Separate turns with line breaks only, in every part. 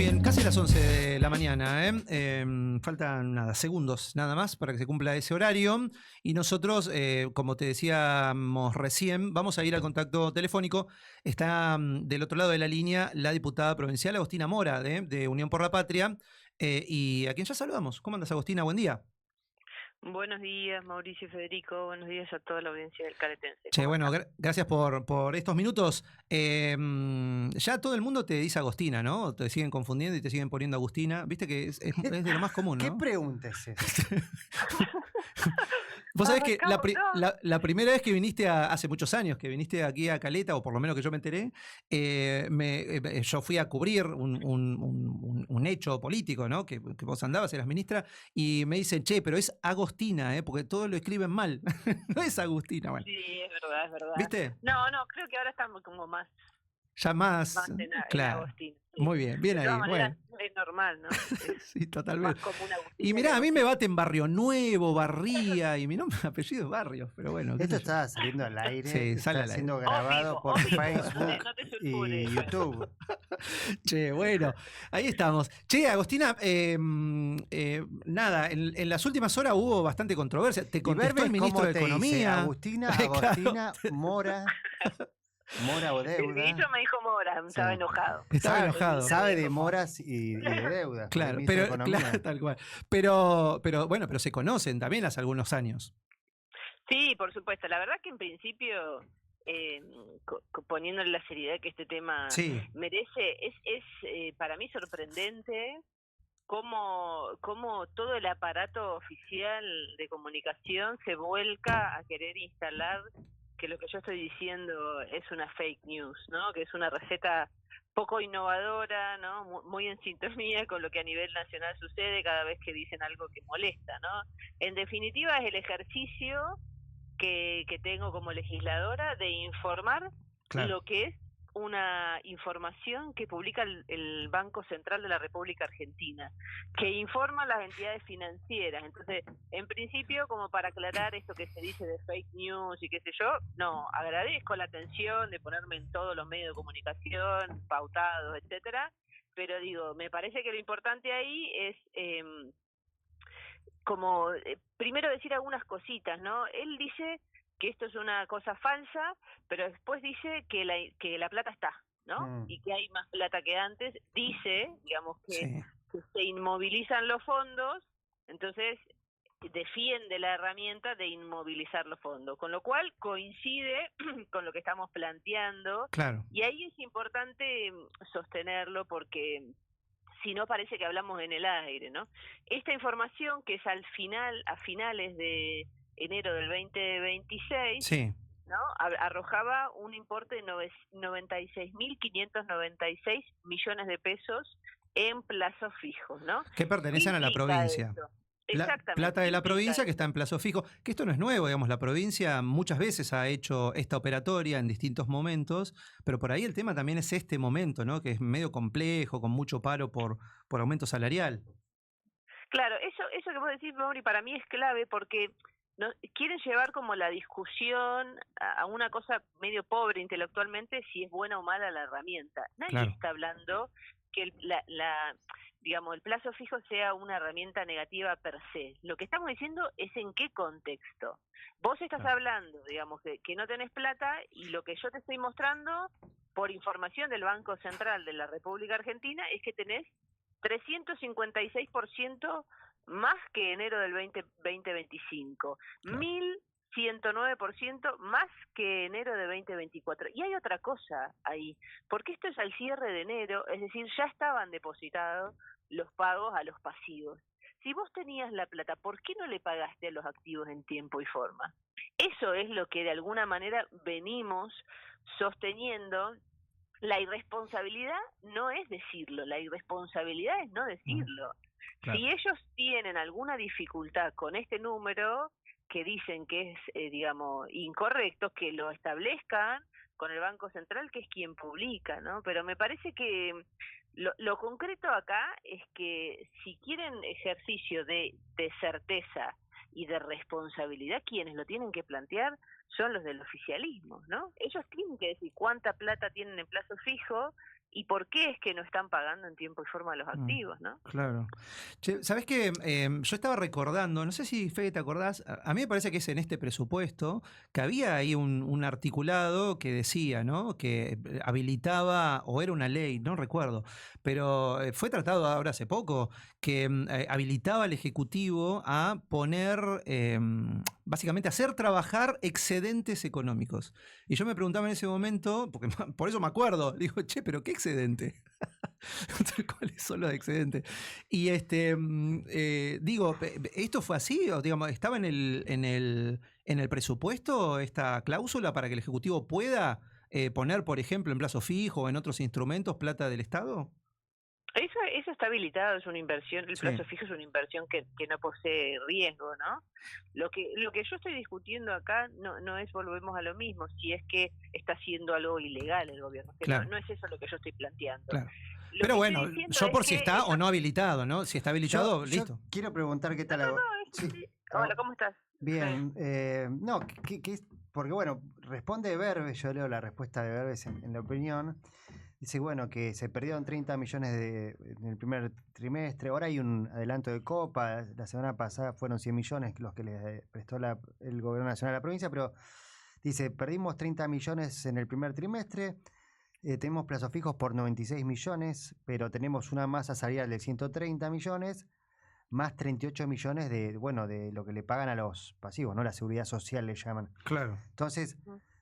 Bien, casi las 11 de la mañana, ¿eh? Faltan nada, segundos nada más para que se cumpla ese horario. Y nosotros, como te decíamos recién, vamos a ir al contacto telefónico. Está del otro lado de la línea la diputada provincial Agostina Mora, de Unión por la Patria, y a quien ya saludamos. ¿Cómo andas, Agostina? Buen día.
Buenos días, Mauricio y Federico. Buenos días a toda la audiencia del Caletense.
Che,
¿Cómo
bueno,
están?
gracias por estos minutos. Ya todo el mundo te dice Agostina, ¿no? Te siguen confundiendo y te siguen poniendo Agustina. Viste que es de lo más común,
¿Qué
¿no?
pregunta es esa?
Vos sabés que
Arrancamos todo.
la primera vez que viniste, hace muchos años, que viniste aquí a Caleta, o por lo menos que yo me enteré, yo fui a cubrir un hecho político, ¿no? Que vos andabas, eras ministra, y me dicen, che, pero es Agostina, porque todos lo escriben mal. No es Agustina, bueno.
Sí, es verdad, es verdad.
¿Viste?
No, creo que ahora estamos como más
Ya más,
en
claro.
Agostín. Sí.
Muy bien, bien
De
ahí.
todas maneras,
Bueno.
es normal, ¿no? Es
Sí,
más
totalmente.
común Agustín.
Y mirá, a mí me baten Barrio Nuevo, Barría, y mi nombre, apellido es Barrios, pero bueno.
Esto está saliendo al aire,
Sí, sale
está
al aire.
siendo grabado por Facebook
No te
y
sulfures.
YouTube.
Che, bueno, ahí estamos. Che, Agostina, nada, en las últimas horas hubo bastante controversia. Te
¿Y
contestó
Verbes
el ministro
cómo
de
te dice?
Economía.
Agustina,
Claro.
Agostina, Mora o
El
deuda.
ministro me dijo Mora, estaba
Sí.
enojado.
Estaba
Sabe,
enojado.
sabe de moras y de deudas.
Claro,
el ministro de
pero
Economía.
claro, tal cual. Pero bueno, pero se conocen también hace algunos años.
Sí, por supuesto. La verdad que en principio, poniéndole la seriedad que este tema
Sí,
merece, es para mí sorprendente cómo todo el aparato oficial de comunicación se vuelca a querer instalar que lo que yo estoy diciendo es una fake news, ¿no? Que es una receta poco innovadora, ¿no? Muy en sintonía con lo que a nivel nacional sucede cada vez que dicen algo que molesta, ¿no? En definitiva es el ejercicio que tengo como legisladora de informar
claro.
lo que es una información que publica el Banco Central de la República Argentina, que informa a las entidades financieras. Entonces, en principio, como para aclarar esto que se dice de fake news y qué sé yo, no, agradezco la atención de ponerme en todos los medios de comunicación, pautados, etcétera, pero digo, me parece que lo importante ahí es primero decir algunas cositas, ¿no? Él dice que esto es una cosa falsa, pero después dice que la plata está, ¿no? Y que hay más plata que antes. Dice, digamos, que se inmovilizan los fondos, entonces defiende la herramienta de inmovilizar los fondos, con lo cual coincide con lo que estamos planteando.
Claro.
Y ahí es importante sostenerlo porque si no parece que hablamos en el aire, ¿no? Esta información que es a finales de enero del 2026,
Sí.
¿no? Arrojaba un importe de 96.596 millones de pesos en plazos fijos, ¿no?
Que pertenecen a la provincia.
Exactamente.
Plata de la provincia que está en plazo fijo. Que esto no es nuevo, digamos, la provincia muchas veces ha hecho esta operatoria en distintos momentos, pero por ahí el tema también es este momento, ¿no? Que es medio complejo, con mucho paro por aumento salarial.
Claro, eso que vos decís, Mauri, para mí es clave porque quieren llevar como la discusión a una cosa medio pobre intelectualmente si es buena o mala la herramienta. Nadie está hablando que digamos, el plazo fijo sea una herramienta negativa per se. Lo que estamos diciendo es en qué contexto. Vos estás hablando, digamos, que no tenés plata y lo que yo te estoy mostrando por información del Banco Central de la República Argentina es que tenés 356% más que enero del 2025, 1.109% más que enero de 2024. Y hay otra cosa ahí, porque esto es al cierre de enero, es decir, ya estaban depositados los pagos a los pasivos. Si vos tenías la plata, ¿por qué no le pagaste a los activos en tiempo y forma? Eso es lo que de alguna manera venimos sosteniendo. La irresponsabilidad no es decirlo, la irresponsabilidad es no decirlo. Claro. Si ellos tienen alguna dificultad con este número que dicen que es, digamos, incorrecto, que lo establezcan con el Banco Central, que es quien publica, ¿no? Pero me parece que lo concreto acá es que si quieren ejercicio de certeza y de responsabilidad, quienes lo tienen que plantear son los del oficialismo, ¿no? Ellos tienen que decir cuánta plata tienen en plazo fijo y por qué es que no están pagando en tiempo y forma los activos, ¿no?
Claro. Che, ¿sabés qué? Yo estaba recordando, no sé si Fede te acordás, a mí me parece que es en este presupuesto, que había ahí un articulado que decía, ¿no? Que habilitaba, o era una ley, no recuerdo, pero fue tratado ahora hace poco, que habilitaba al Ejecutivo a poner, básicamente, hacer trabajar excedentes económicos. Y yo me preguntaba en ese momento, porque por eso me acuerdo, digo, che, pero ¿qué excedente? ¿Cuáles son los excedentes? Y digo, ¿esto fue así? O, digamos, ¿estaba en el presupuesto esta cláusula para que el Ejecutivo pueda poner, por ejemplo, en plazo fijo o en otros instrumentos plata del Estado?
Eso está habilitado, es una inversión, el
Sí,
plazo fijo es una inversión que no posee riesgo, ¿no? Lo que yo estoy discutiendo acá no es, volvemos a lo mismo, si es que está haciendo algo ilegal el gobierno, que
claro,
no es eso lo que yo estoy planteando.
claro.
Lo
Pero
que estoy
bueno,
diciendo
yo
es
por si
que
está o no habilitado, ¿no? Si está habilitado,
Yo
listo.
quiero preguntar qué
No,
tal.
no, no,
Sí.
hola, ¿cómo estás?
Bien. No, porque bueno, responde Verbes, yo leo la respuesta de Verbes en la opinión. Dice, bueno, que se perdieron 30 millones en el primer trimestre. Ahora hay un adelanto de copa. La semana pasada fueron 100 millones los que le prestó el gobierno nacional a la provincia, pero dice, perdimos 30 millones en el primer trimestre. Tenemos plazos fijos por 96 millones, pero tenemos una masa salarial de 130 millones, más 38 millones de lo que le pagan a los pasivos, ¿no? La seguridad social le llaman.
Claro.
Entonces,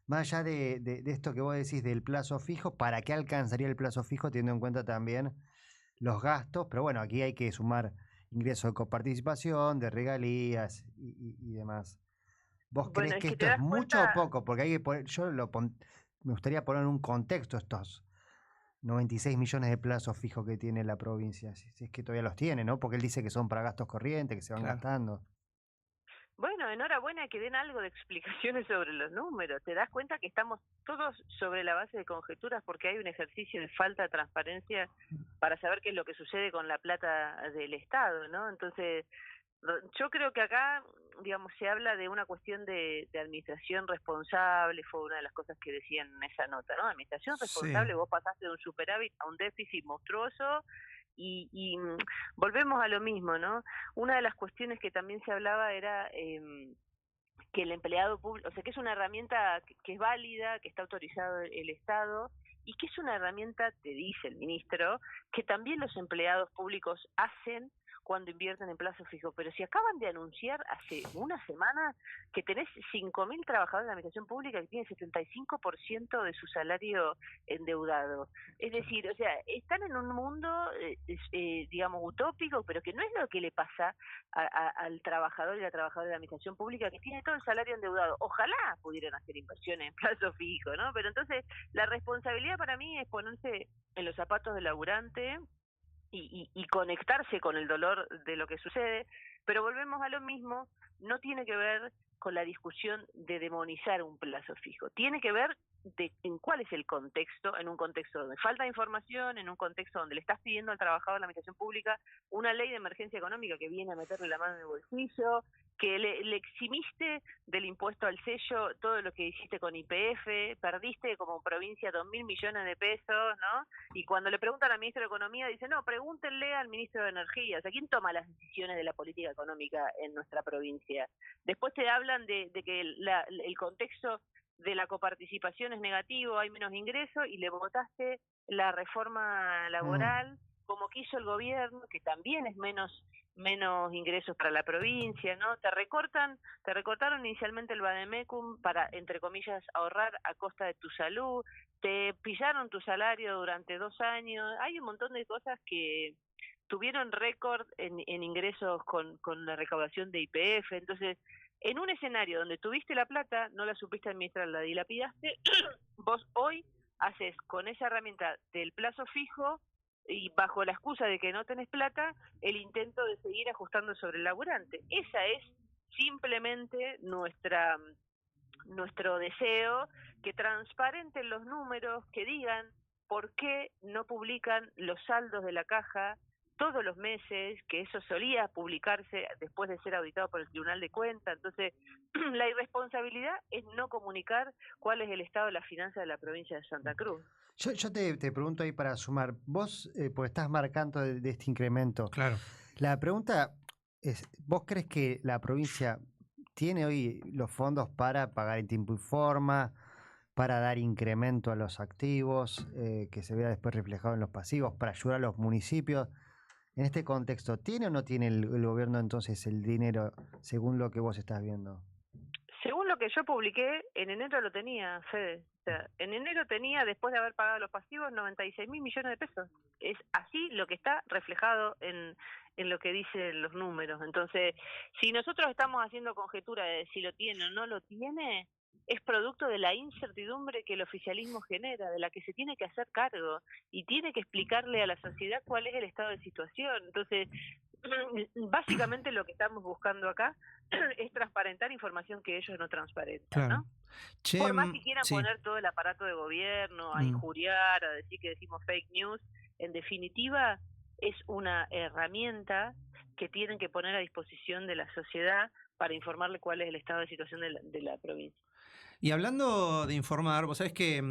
más allá de esto que vos decís del plazo fijo, ¿para qué alcanzaría el plazo fijo teniendo en cuenta también los gastos? Pero bueno, aquí hay que sumar ingresos de coparticipación, de regalías y demás. ¿Vos
Bueno,
crees
es
que
que te
esto es
das
mucho o
cuenta.
poco? Porque hay que poner, me gustaría poner en un contexto estos 96 millones de plazo fijo que tiene la provincia, si es que todavía los tiene, ¿no? Porque él dice que son para gastos corrientes, que se van
Claro.
gastando.
Bueno, enhorabuena que den algo de explicaciones sobre los números. Te das cuenta que estamos todos sobre la base de conjeturas porque hay un ejercicio de falta de transparencia para saber qué es lo que sucede con la plata del Estado, ¿no? Entonces, yo creo que acá, digamos, se habla de una cuestión de administración responsable, fue una de las cosas que decían en esa nota, ¿no? Administración
Sí.
responsable, vos pasaste de un superávit a un déficit monstruoso y volvemos a lo mismo, ¿no? Una de las cuestiones que también se hablaba era que el empleado público, o sea, que es una herramienta que es válida, que está autorizado el Estado y que es una herramienta, te dice el ministro, que también los empleados públicos hacen cuando invierten en plazo fijo. Pero si acaban de anunciar hace una semana que tenés 5.000 trabajadores de la administración pública que tienen 75% de su salario endeudado. Es decir, o sea, están en un mundo, digamos, utópico, pero que no es lo que le pasa al trabajador y la trabajadora de la administración pública que tiene todo el salario endeudado. Ojalá pudieran hacer inversiones en plazo fijo, ¿no? Pero entonces la responsabilidad para mí es ponerse en los zapatos del laburante y conectarse con el dolor de lo que sucede, pero volvemos a lo mismo, no tiene que ver con la discusión de demonizar un plazo fijo, tiene que ver en cuál es el contexto, en un contexto donde falta información, en un contexto donde le estás pidiendo al trabajador de la administración pública una ley de emergencia económica que viene a meterle la mano en el bolsillo, que le eximiste del impuesto al sello todo lo que hiciste con YPF, perdiste como provincia 2.000 millones de pesos, ¿no? Y cuando le preguntan al ministro de Economía, dice, no, pregúntenle al ministro de Energía, o sea, ¿quién toma las decisiones de la política económica en nuestra provincia? Después te hablan de que el contexto de la coparticipación es negativo, hay menos ingresos, y le votaste la reforma laboral, como quiso el gobierno, que también es menos ingresos para la provincia, ¿no? Te recortaron inicialmente el Vademecum para, entre comillas, ahorrar a costa de tu salud, te pillaron tu salario durante 2 años, hay un montón de cosas que tuvieron récord en ingresos con la recaudación de YPF, entonces, en un escenario donde tuviste la plata, no la supiste administrar, la dilapidaste, vos hoy haces con esa herramienta del plazo fijo y bajo la excusa de que no tenés plata, el intento de seguir ajustando sobre el laburante. Esa es simplemente nuestro deseo, que transparenten los números, que digan por qué no publican los saldos de la caja todos los meses, que eso solía publicarse después de ser auditado por el Tribunal de Cuentas. Entonces, la irresponsabilidad es no comunicar cuál es el estado de las finanzas de la provincia de Santa Cruz.
Yo te pregunto ahí para sumar, vos, pues estás marcando de este incremento.
Claro.
La pregunta es, ¿vos crees que la provincia tiene hoy los fondos para pagar en tiempo y forma, para dar incremento a los activos, que se vea después reflejado en los pasivos, para ayudar a los municipios? En este contexto, ¿tiene o no tiene el gobierno entonces el dinero según lo que vos estás viendo?
Según lo que yo publiqué, en enero lo tenía, Fede. O sea, en enero tenía, después de haber pagado los pasivos, 96.000 millones de pesos. Es así lo que está reflejado en lo que dicen los números. Entonces, si nosotros estamos haciendo conjetura de si lo tiene o no lo tiene, es producto de la incertidumbre que el oficialismo genera, de la que se tiene que hacer cargo y tiene que explicarle a la sociedad cuál es el estado de situación. Entonces, básicamente lo que estamos buscando acá es transparentar información que ellos no transparentan,
Claro.
¿no? Por más que quieran poner todo el aparato de gobierno a injuriar, a decir que decimos fake news, en definitiva es una herramienta que tienen que poner a disposición de la sociedad para informarle cuál es el estado de situación de la provincia.
Y hablando de informar, vos sabés que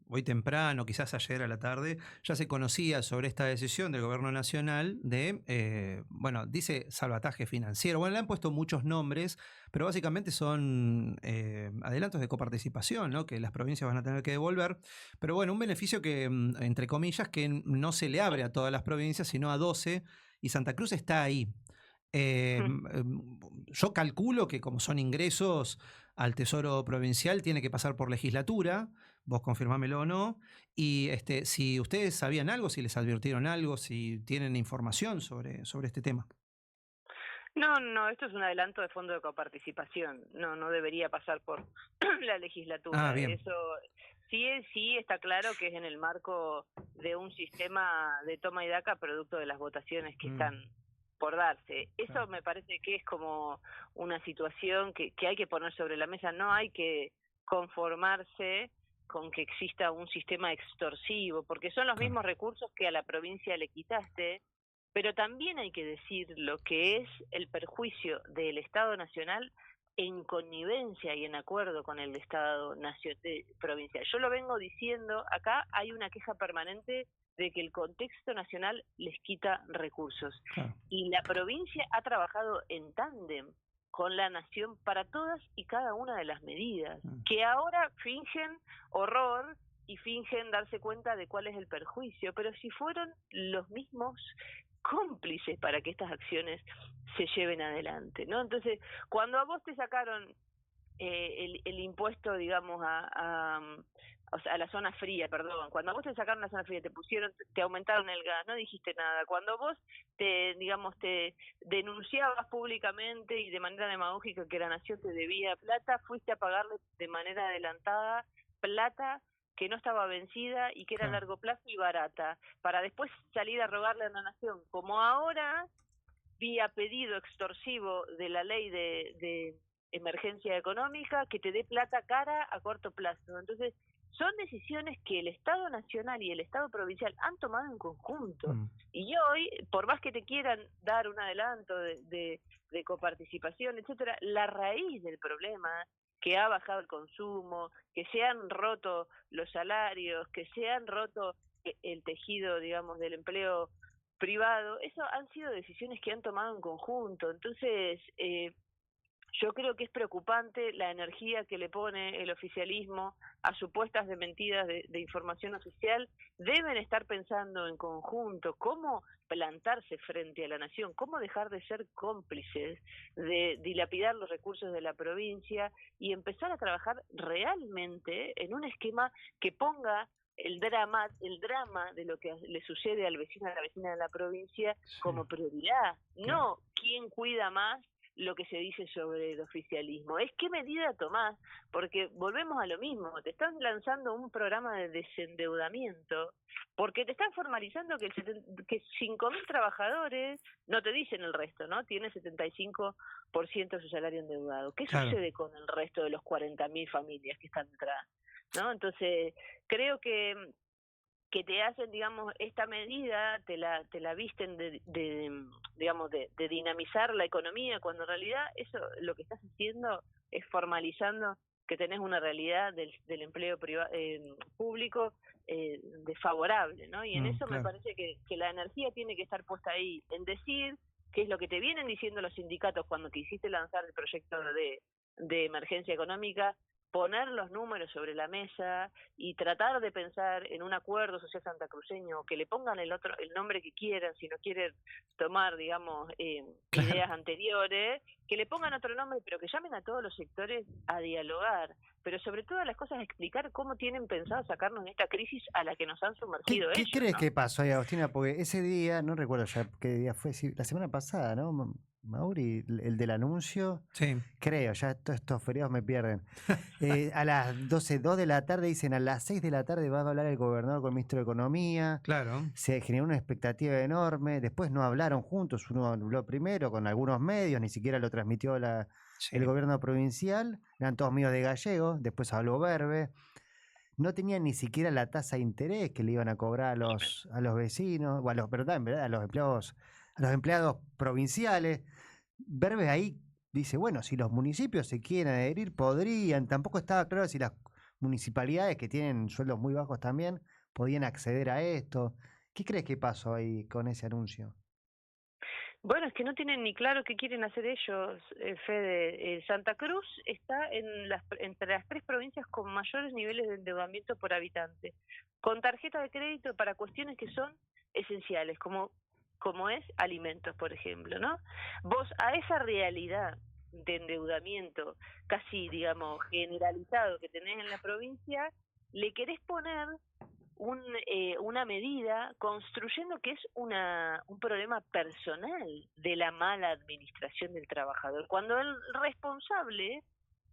hoy temprano, quizás ayer a la tarde, ya se conocía sobre esta decisión del gobierno nacional de, dice salvataje financiero. Bueno, le han puesto muchos nombres, pero básicamente son adelantos de coparticipación, ¿no? Que las provincias van a tener que devolver. Pero bueno, un beneficio que, entre comillas, que no se le abre a todas las provincias, sino a 12, y Santa Cruz está ahí. Yo calculo que como son ingresos al Tesoro Provincial, tiene que pasar por legislatura, vos confirmámelo o no, y si ustedes sabían algo, si les advirtieron algo, si tienen información sobre este tema.
No, esto es un adelanto de fondo de coparticipación, no debería pasar por la legislatura. Eso sí está claro que es en el marco de un sistema de toma y daca producto de las votaciones que están por darse. Eso me parece que es como una situación que hay que poner sobre la mesa. No hay que conformarse con que exista un sistema extorsivo, porque son los mismos recursos que a la provincia le quitaste, pero también hay que decir lo que es el perjuicio del Estado Nacional en connivencia y en acuerdo con el Estado provincial. Yo lo vengo diciendo, acá hay una queja permanente de que el contexto nacional les quita recursos. Y la provincia ha trabajado en tándem con la nación para todas y cada una de las medidas, que ahora fingen horror y fingen darse cuenta de cuál es el perjuicio, pero si fueron los mismos cómplices para que estas acciones se lleven adelante, ¿no? Entonces, cuando a vos te sacaron el impuesto, digamos, o sea, a la zona fría, perdón, cuando a vos te sacaron la zona fría, te aumentaron el gas, no dijiste nada. Cuando vos te denunciabas públicamente y de manera demagógica que la nación te debía plata, fuiste a pagarle de manera adelantada plata que no estaba vencida y que era a largo plazo y barata, para después salir a rogarle a la nación, como ahora, vía pedido extorsivo de la ley de emergencia económica, que te dé plata cara a corto plazo. Entonces, son decisiones que el Estado Nacional y el Estado Provincial han tomado en conjunto. Y hoy, por más que te quieran dar un adelanto de coparticipación, etcétera, la raíz del problema, que ha bajado el consumo, que se han roto los salarios, que se han roto el tejido, digamos, del empleo privado, eso han sido decisiones que han tomado en conjunto. Entonces, yo creo que es preocupante la energía que le pone el oficialismo a supuestas desmentidas de información oficial. Deben estar pensando en conjunto cómo plantarse frente a la nación, cómo dejar de ser cómplices, de dilapidar los recursos de la provincia y empezar a trabajar realmente en un esquema que ponga el drama de lo que le sucede al vecino, a la vecina de la provincia como prioridad, no quién cuida más lo que se dice sobre el oficialismo, es qué medida tomás, porque volvemos a lo mismo, te están lanzando un programa de desendeudamiento, porque te están formalizando que 5.000 trabajadores, no te dicen el resto, ¿no? Tiene 75% de su salario endeudado. ¿Qué sucede con el resto de los 40.000 familias que están detrás? ¿No? Entonces, creo que que te hacen, digamos, esta medida, te la visten digamos, de dinamizar la economía, cuando en realidad eso lo que estás haciendo es formalizando que tenés una realidad del empleo público desfavorable, ¿no? Y en eso me
Claro.
parece que la energía tiene que estar puesta ahí, en decir qué es lo que te vienen diciendo los sindicatos cuando quisiste lanzar el proyecto de emergencia económica, poner los números sobre la mesa y tratar de pensar en un acuerdo social santacruceño, que le pongan el nombre que quieran, si no quieren tomar, digamos,
Claro.
ideas anteriores, que le pongan otro nombre, pero que llamen a todos los sectores a dialogar, pero sobre todas las cosas a explicar cómo tienen pensado sacarnos de esta crisis a la que nos han sumergido
¿Qué
ellos,
crees
¿no?
que pasó ahí, Agostina? Porque ese día, no recuerdo ya qué día fue, sí, la semana pasada, ¿no? Mauri, el del anuncio,
Sí,
creo, ya todos estos feriados me pierden. A las 12, 2 de la tarde dicen, a las 6 de la tarde va a hablar el gobernador con el ministro de Economía.
claro.
Se generó una expectativa enorme. Después no hablaron juntos, uno habló primero con algunos medios, ni siquiera lo transmitió el
Sí.
gobierno provincial. Eran todos medios de gallego. Después habló Verbe. No tenían ni siquiera la tasa de interés que le iban a cobrar a los vecinos, o a los, perdón, ¿verdad? A los empleados provinciales. Verbe ahí dice, bueno, si los municipios se quieren adherir, podrían. Tampoco estaba claro si las municipalidades, que tienen sueldos muy bajos también, podían acceder a esto. ¿Qué crees que pasó ahí con ese anuncio?
Bueno, es que no tienen ni claro qué quieren hacer ellos, Fede. Santa Cruz está entre las 3 provincias con mayores niveles de endeudamiento por habitante, con tarjeta de crédito para cuestiones que son esenciales, como es alimentos, por ejemplo, ¿no? Vos a esa realidad de endeudamiento casi, digamos, generalizado que tenés en la provincia, le querés poner una medida construyendo que es un problema personal de la mala administración del trabajador, cuando el responsable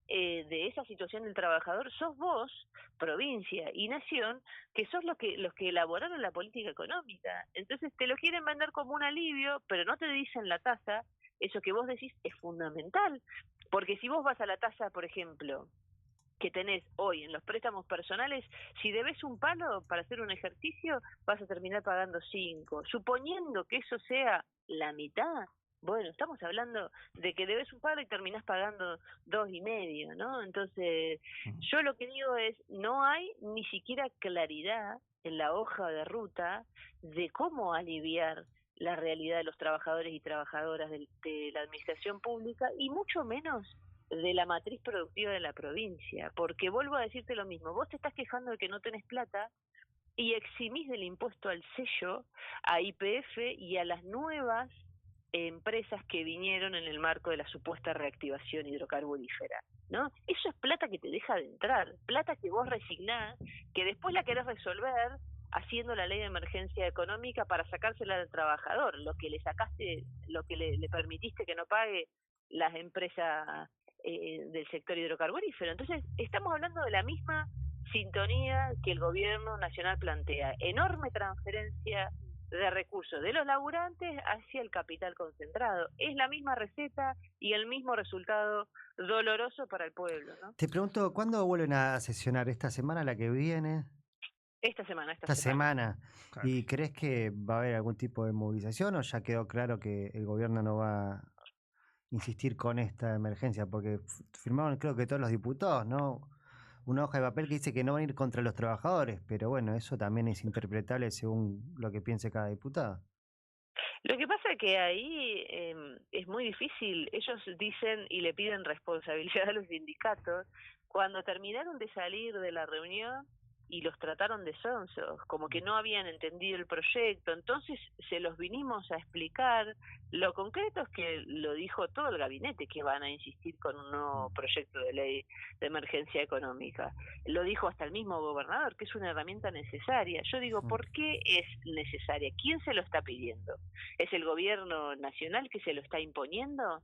de esa situación del trabajador sos vos, provincia y nación, que sos los que elaboraron la política económica. Entonces te lo quieren vender como un alivio, pero no te dicen la tasa. Eso que vos decís es fundamental, porque si vos vas a la tasa, por ejemplo, que tenés hoy en los préstamos personales, si debes un palo para hacer un ejercicio, vas a terminar pagando 5. Suponiendo que eso sea la mitad, bueno, estamos hablando de que debes un palo y terminás pagando 2,5, ¿no? Entonces, yo lo que digo es, no hay ni siquiera claridad en la hoja de ruta de cómo aliviar la realidad de los trabajadores y trabajadoras de la administración pública, y mucho menos de la matriz productiva de la provincia, porque vuelvo a decirte lo mismo, vos te estás quejando de que no tenés plata y eximís del impuesto al sello, a YPF y a las nuevas empresas que vinieron en el marco de la supuesta reactivación hidrocarburífera, ¿no? Eso es plata que te deja de entrar, plata que vos resignás, que después la querés resolver haciendo la ley de emergencia económica para sacársela del trabajador, lo que le sacaste, lo que le permitiste que no pague las empresas del sector hidrocarburífero. Entonces, estamos hablando de la misma sintonía que el gobierno nacional plantea, enorme transferencia de recursos de los laburantes hacia el capital concentrado. Es la misma receta y el mismo resultado doloroso para el pueblo, ¿no?
Te pregunto, ¿cuándo vuelven a sesionar? ¿Esta semana, la que viene?
Esta
Esta
semana.
semana.
Claro.
¿Y crees que va a haber algún tipo de movilización o ya quedó claro que el gobierno no va a insistir con esta emergencia? Porque firmaron, creo que todos los diputados, ¿no? Una hoja de papel que dice que no van a ir contra los trabajadores, pero bueno, eso también es interpretable según lo que piense cada diputado.
Lo que pasa es que ahí es muy difícil, ellos dicen y le piden responsabilidad a los sindicatos, cuando terminaron de salir de la reunión y los trataron de sonsos, como que no habían entendido el proyecto, entonces se los vinimos a explicar. Lo concreto es que lo dijo todo el gabinete, que van a insistir con un nuevo proyecto de ley de emergencia económica. Lo dijo hasta el mismo gobernador, que es una herramienta necesaria. Yo digo, ¿por qué es necesaria? ¿Quién se lo está pidiendo? ¿Es el gobierno nacional que se lo está imponiendo?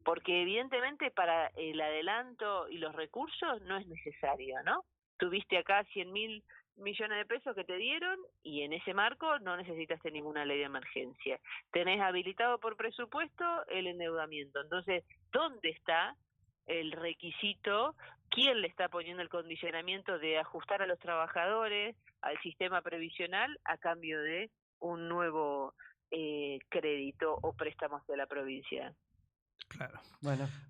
Porque evidentemente para el adelanto y los recursos no es necesario, ¿no? Tuviste acá 100.000 millones de pesos que te dieron y en ese marco no necesitaste ninguna ley de emergencia. Tenés habilitado por presupuesto el endeudamiento. Entonces, ¿dónde está el requisito, quién le está poniendo el condicionamiento de ajustar a los trabajadores al sistema previsional a cambio de un nuevo crédito o préstamos de la provincia.
Claro.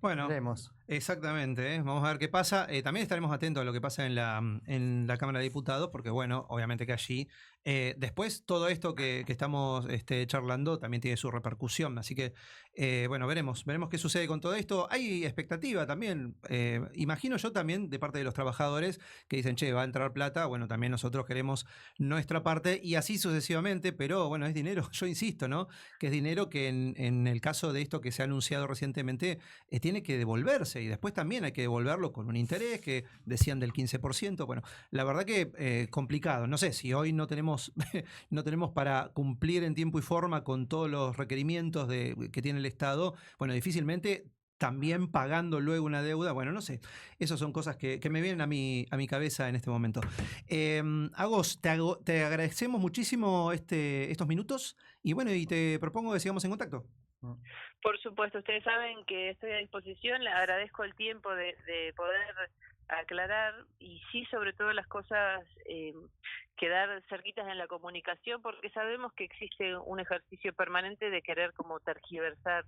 Bueno, veremos.
Exactamente, vamos a ver qué pasa. También estaremos atentos a lo que pasa en la Cámara de Diputados, porque bueno, obviamente que allí, después todo esto que estamos charlando también tiene su repercusión, así que bueno, veremos qué sucede con todo esto. Hay expectativa también, imagino yo también de parte de los trabajadores que dicen, che, va a entrar plata, bueno, también nosotros queremos nuestra parte y así sucesivamente, pero bueno, es dinero, yo insisto, ¿no? Que es dinero que en el caso de esto que se ha anunciado recientemente, tiene que devolverse y después también hay que devolverlo con un interés que decían del 15%. Bueno, la verdad que complicado. No sé si hoy no tenemos, no tenemos para cumplir en tiempo y forma con todos los requerimientos que tiene el Estado. Bueno, difícilmente también pagando luego una deuda. Bueno, no sé. Esas son cosas que me vienen a mi cabeza en este momento. Agos, te agradecemos muchísimo estos minutos y bueno, y te propongo que sigamos en contacto.
Por supuesto, ustedes saben que estoy a disposición, le agradezco el tiempo de poder aclarar y sí, sobre todo las cosas, quedar cerquitas en la comunicación, porque sabemos que existe un ejercicio permanente de querer como tergiversar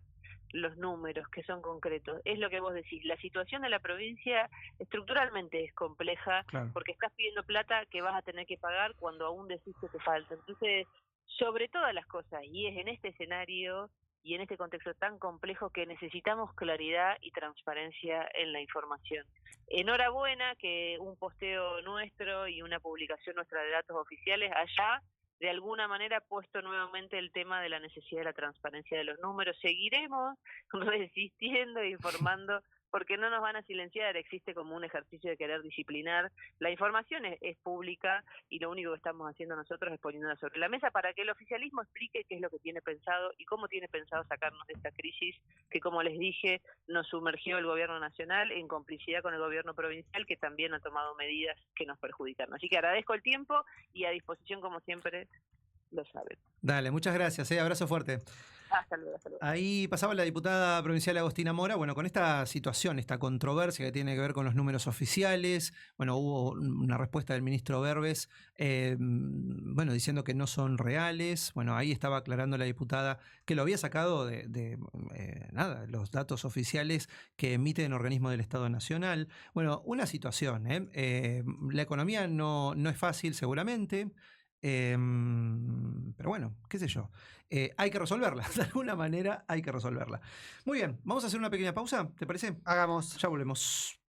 los números que son concretos. Es lo que vos decís, la situación de la provincia estructuralmente es compleja,
Claro.
porque estás pidiendo plata que vas a tener que pagar cuando aún decís que te falta. Entonces, sobre todas las cosas, y es en este escenario y en este contexto tan complejo que necesitamos claridad y transparencia en la información. Enhorabuena que un posteo nuestro y una publicación nuestra de datos oficiales haya de alguna manera puesto nuevamente el tema de la necesidad de la transparencia de los números. Seguiremos resistiendo e informando porque no nos van a silenciar, existe como un ejercicio de querer disciplinar. La información es pública y lo único que estamos haciendo nosotros es poniéndola sobre la mesa para que el oficialismo explique qué es lo que tiene pensado y cómo tiene pensado sacarnos de esta crisis que, como les dije, nos sumergió el gobierno nacional en complicidad con el gobierno provincial, que también ha tomado medidas que nos perjudican. Así que agradezco el tiempo y a disposición, como siempre, lo saben.
Dale, muchas gracias, abrazo fuerte.
Hasta luego, hasta luego.
Ahí pasaba la diputada provincial Agostina Mora, bueno, con esta situación, esta controversia que tiene que ver con los números oficiales. Bueno, hubo una respuesta del ministro Berbes, bueno, diciendo que no son reales. Bueno, ahí estaba aclarando la diputada que lo había sacado de los datos oficiales que emiten organismos del Estado Nacional. Bueno, una situación, la economía no es fácil seguramente. Pero bueno, qué sé yo, hay que resolverla, de alguna manera hay que resolverla. Muy bien, vamos a hacer una pequeña pausa, ¿te parece?
Hagamos.
Ya volvemos.